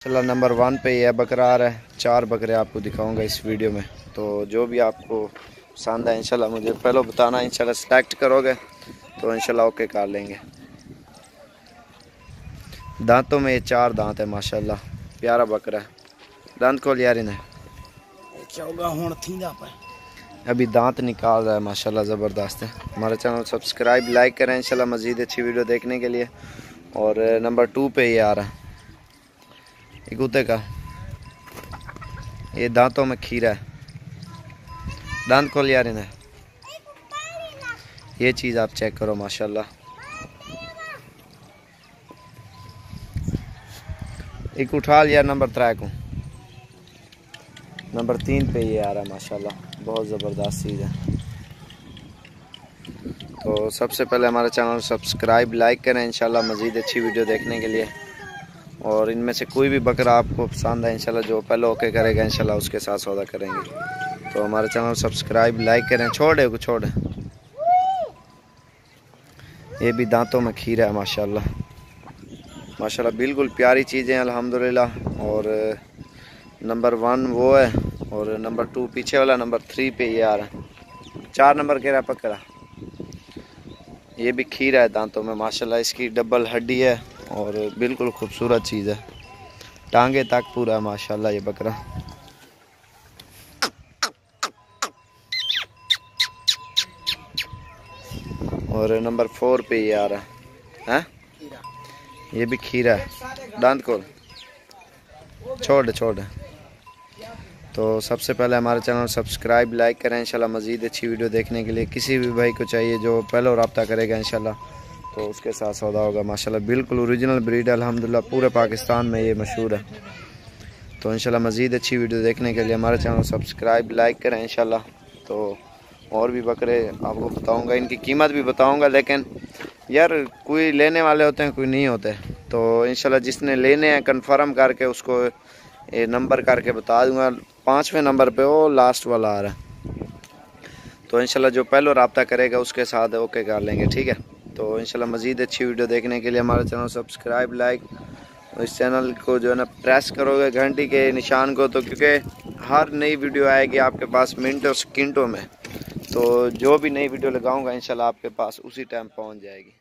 चला नंबर 1 पे यह बकरा आ रहा है। 4 बकरे आपको दिखाऊंगा इस वीडियो में, तो जो भी आपको पसंद है इंशाल्लाह मुझे पहले बताना। इंशाल्लाह सेलेक्ट करोगे तो इंशाल्लाह ओके कर लेंगे। दांतों में ये 4 दांत है माशाल्लाह, प्यारा बकरा है। दांत खोल यार इन्हें, अभी दांत निकाल रहा है माशाल्लाह, ज़बरदस्त है। हमारे चैनल सब्सक्राइब लाइक करें इंशाल्लाह मज़ीद अच्छी वीडियो देखने के लिए। और नंबर 2 पे ये आ रहा है एक कुत्ते का, ये दांतों में खीरा है। दांत खोल यार इन्हें, ये चीज़ आप चेक करो माशाल्लाह। एक उठा लिया नंबर 3 को। नंबर 3 पे ये आ रहा है माशाल्लाह, बहुत ज़बरदस्त चीज़ है। तो सबसे पहले हमारे चैनल सब्सक्राइब लाइक करें इंशाल्लाह मज़ीद अच्छी वीडियो देखने के लिए। और इनमें से कोई भी बकरा आपको पसंद है इंशाल्लाह जो पहले ओके करेगा इंशाल्लाह उसके साथ सौदा करेंगे। तो हमारे चैनल सब्सक्राइब लाइक करें। छोड़े को छोड़े, ये भी दांतों में खीरा है माशाल्लाह माशाल्लाह, बिल्कुल प्यारी चीज़ें अल्हम्दुलिल्लाह। और नंबर 1 वो है और नंबर 2 पीछे वाला, नंबर 3 पे ये आ रहा है। 4 नंबर के रहा पकड़ा, ये भी खीरा है दांतों में माशाल्लाह। इसकी डबल हड्डी है और बिल्कुल खूबसूरत चीज़ है, टांगे तक पूरा है माशाल्लाह ये बकरा। और नंबर 4 पे ये आ रहा है, ये भी खीरा है। दांत खोल, छोड़ छोड़। तो सबसे पहले हमारे चैनल सब्सक्राइब लाइक करें इंशाल्लाह मज़ीद अच्छी वीडियो देखने के लिए। किसी भी भाई को चाहिए जो पहले रब्ता करेगा इंशाल्लाह तो उसके साथ सौदा होगा माशाल्लाह। बिल्कुल ओरिजिनल ब्रीड है अल्हम्दुलिल्लाह, पूरे पाकिस्तान में ये मशहूर है। तो इंशाल्लाह मज़ीद अच्छी वीडियो देखने के लिए हमारे चैनल सब्सक्राइब लाइक करें इंशाल्लाह। तो और भी बकरे आपको बताऊँगा, इनकी कीमत भी बताऊँगा, लेकिन यार कोई लेने वाले होते हैं कोई नहीं होते। तो इंशाल्लाह जिसने लेने हैं कन्फर्म करके उसको ये नंबर करके बता दूंगा। 5वें नंबर पे वो लास्ट वाला आ रहा है। तो इंशाल्लाह जो पहले रब्ता करेगा उसके साथ ओके कर लेंगे, ठीक है। तो इंशाल्लाह मज़ीद अच्छी वीडियो देखने के लिए हमारे चैनल सब्सक्राइब लाइक, इस चैनल को जो है ना प्रेस करोगे घंटी के निशान को, तो क्योंकि हर नई वीडियो आएगी आपके पास मिनटों सेकंडों में। तो जो भी नई वीडियो लगाऊंगा इंशाल्लाह आपके पास उसी टाइम पहुंच जाएगी।